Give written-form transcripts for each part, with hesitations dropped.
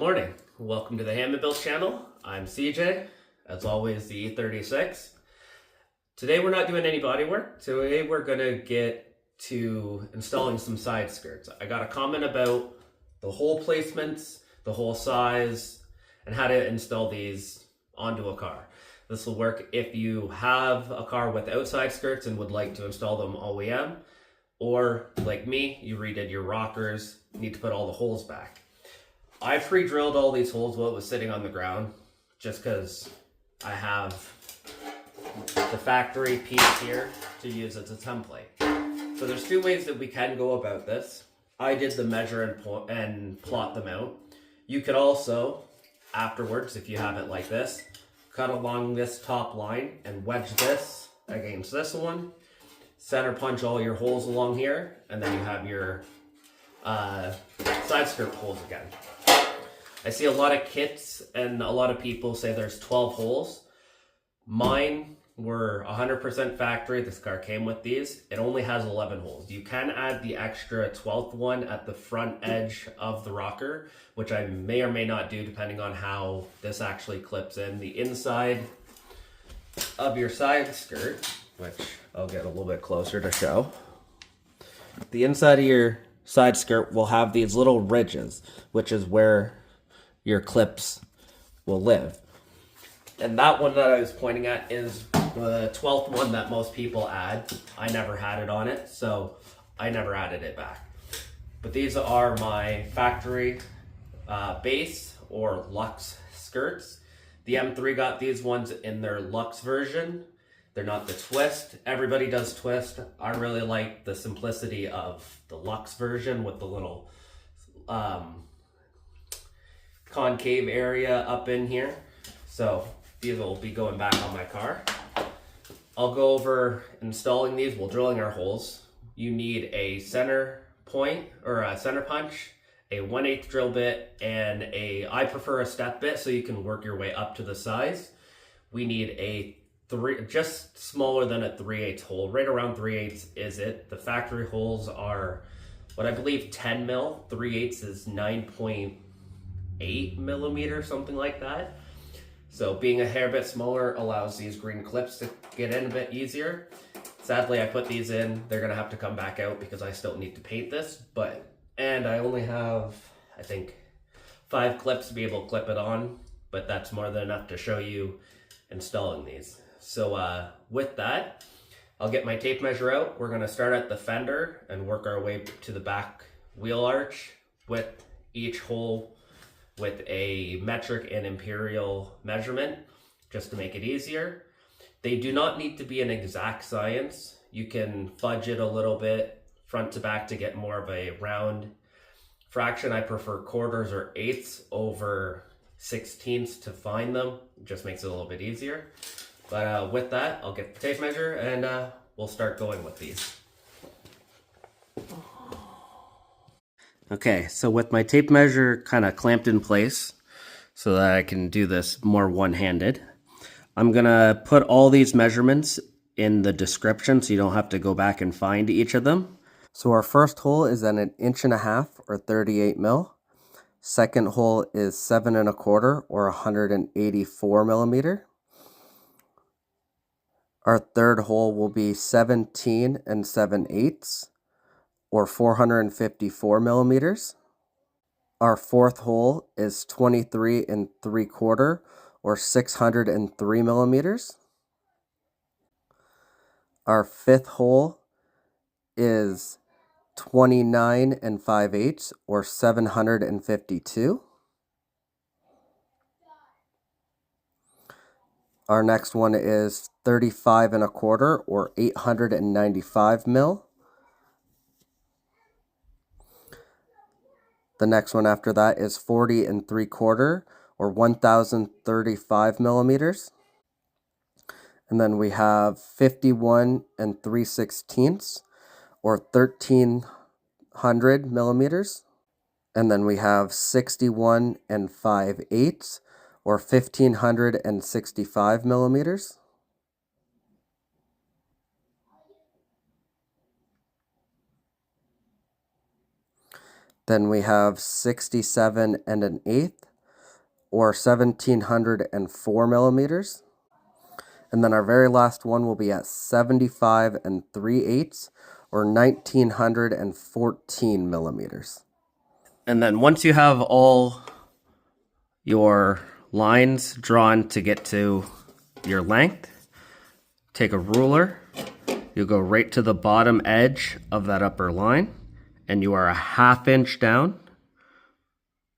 morning. Welcome to the Hammond Built channel. I'm CJ, as always the E36. Today we're not doing any body work. Today we're gonna get to installing some side skirts. I got a comment about the hole placements, the hole size, and how to install these onto a car. This will work if you have a car without side skirts and would like to install them OEM, or like me, you redid your rockers, need to put all the holes back. I pre-drilled all these holes while it was sitting on the ground, just because I have the factory piece here to use as a template. So there's two ways that we can go about this. I did the measure and plot them out. You could also, afterwards, if you have it like this, cut along this top line and wedge this against this one, center punch all your holes along here, and then you have your side skirt holes again. I see a lot of kits and a lot of people say there's 12 holes. Mine were 100% factory. This car came with these. It only has 11 holes. You can add the extra 12th one at the front edge of the rocker, which I may or may not do depending on how this actually clips in. The inside of your side skirt, which I'll get a little bit closer to show. The inside of your side skirt will have these little ridges, which is where your clips will live. And that one that I was pointing at is the 12th one that most people add. I never had it on it, so I never added it back. But these are my factory base or Luxe skirts. The M3 got these ones in their Luxe version. They're not the twist. Everybody does twist. I really like the simplicity of the Luxe version with the little concave area up in here. So these will be going back on my car. I'll go over installing these while drilling our holes. You need a center point or a center punch, a 1/8 drill bit, and I prefer a step bit so you can work your way up to the size. We need a just smaller than a 3/8 hole. Right around 3/8 is it. The factory holes are what I believe 10 mil. 3/8 is 9.8 millimeter, something like that. So being a hair bit smaller allows these green clips to get in a bit easier. Sadly, I put these in. They're gonna have to come back out because I still need to paint this, and I only have, I think, 5 clips to be able to clip it on, but that's more than enough to show you installing these. So with that, I'll get my tape measure out. We're gonna start at the fender and work our way to the back wheel arch with each hole with a metric and imperial measurement, just to make it easier. They do not need to be an exact science. You can fudge it a little bit front to back to get more of a round fraction. I prefer quarters or eighths over 16ths to find them. It just makes it a little bit easier. But with that, I'll get the tape measure and we'll start going with these. Okay, so with my tape measure kind of clamped in place so that I can do this more one-handed, I'm gonna put all these measurements in the description so you don't have to go back and find each of them. So our first hole is at 1.5 inches or 38 mil. Second hole is 7 1/4 or 184 millimeter. Our third hole will be 17 7/8 or 454 millimeters. Our fourth hole is 23 3/4 or 603 millimeters. Our fifth hole is 29 5/8 or 752. Our next one is 35 1/4 or 895 mil. The next one after that is 40 3/4 or 1035 millimeters. And then we have 51 3/16 or 1300 millimeters. And then we have 61 5/8 or 1565 millimeters. Then we have 67 1/8 or 1704 millimeters. And then our very last one will be at 75 3/8 or 1914 millimeters. And then once you have all your lines drawn to get to your length, take a ruler, you'll go right to the bottom edge of that upper line, and you are a 1/2 inch down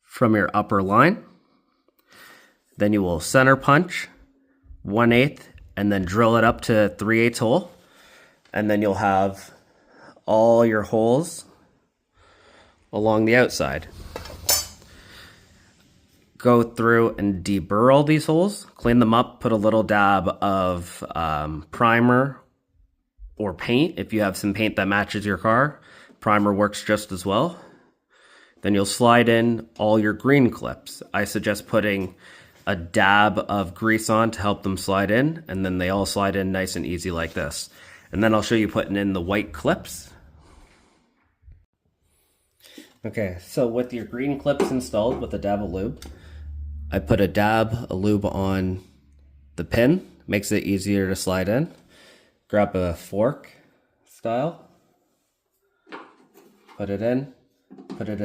from your upper line. Then you will center punch 1/8 and then drill it up to 3/8 hole. And then you'll have all your holes along the outside. Go through and deburr all these holes, clean them up, put a little dab of primer or paint. If you have some paint that matches your car, primer works just as well. Then you'll slide in all your green clips. I suggest putting a dab of grease on to help them slide in, and then they all slide in nice and easy like this. And then I'll show you putting in the white clips. Okay, so with your green clips installed with a dab of lube, I put a dab of lube on the pin, makes it easier to slide in. Grab a fork style, put it in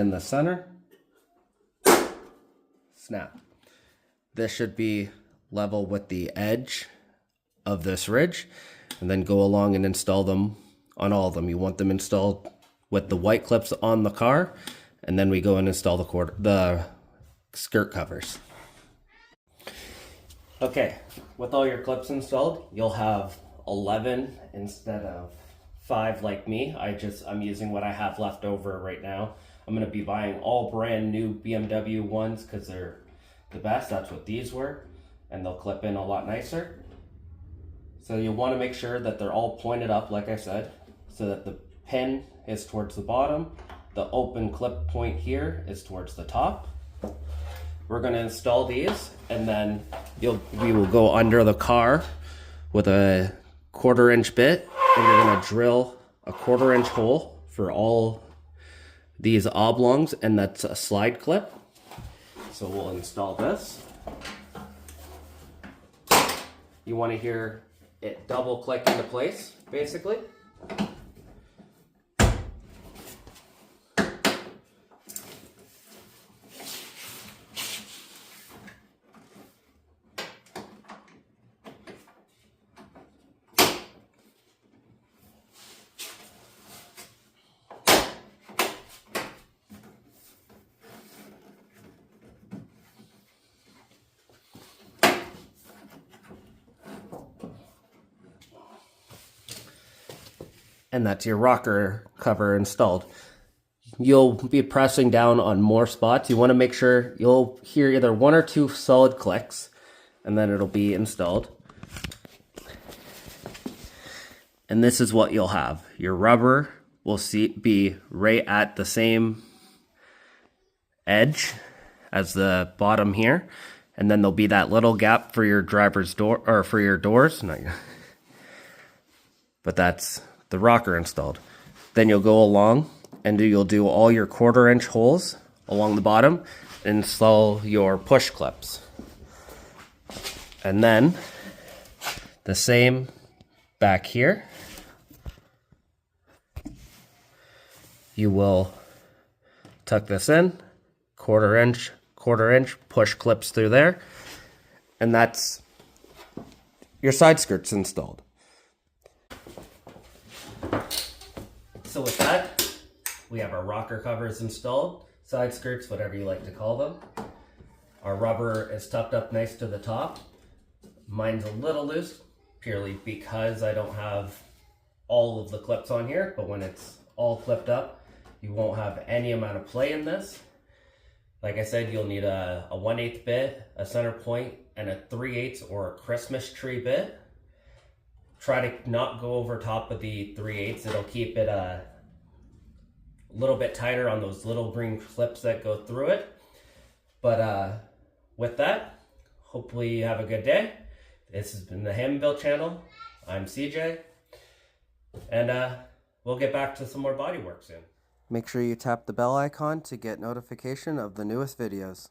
the center, snap. This should be level with the edge of this ridge, and then go along and install them on all of them. You want them installed with the white clips on the car, and then we go and install the skirt covers. Okay, with all your clips installed, you'll have 11 instead of 5 like me. I'm using what I have left over right now. I'm going to be buying all brand new BMW ones because they're the best. That's what these were, and they'll clip in a lot nicer. So you want to make sure that they're all pointed up, like I said, so that the pin is towards the bottom. The open clip point here is towards the top. We're going to install these, and then we will go under the car with a 1/4 inch bit, and you're going to drill a 1/4 inch hole for all these oblongs, and that's a slide clip. So we'll install this. You want to hear it double click into place, basically. And that's your rocker cover installed. You'll be pressing down on more spots. You want to make sure you'll hear either 1 or 2 solid clicks, and then it'll be installed. And this is what you'll have. Your rubber will be right at the same edge as the bottom here, and then there'll be that little gap for your driver's door, or for your doors. But that's the rocker installed. Then you'll go along and you'll do all your 1/4 inch holes along the bottom and install your push clips. And then the same back here. You will tuck this in, 1/4 inch, push clips through there, and that's your side skirts installed. So with that, we have our rocker covers installed, side skirts, whatever you like to call them. Our rubber is tucked up nice to the top. Mine's a little loose, purely because I don't have all of the clips on here, but when it's all clipped up, you won't have any amount of play in this. Like I said, you'll need a 1/8 bit, a center point, and a 3/8 or a Christmas tree bit. Try to not go over top of the 3/8. It'll keep it a little bit tighter on those little green clips that go through it. But with that, hopefully you have a good day. This has been the Ham and Build channel. I'm CJ, and we'll get back to some more bodywork soon. Make sure you tap the bell icon to get notification of the newest videos.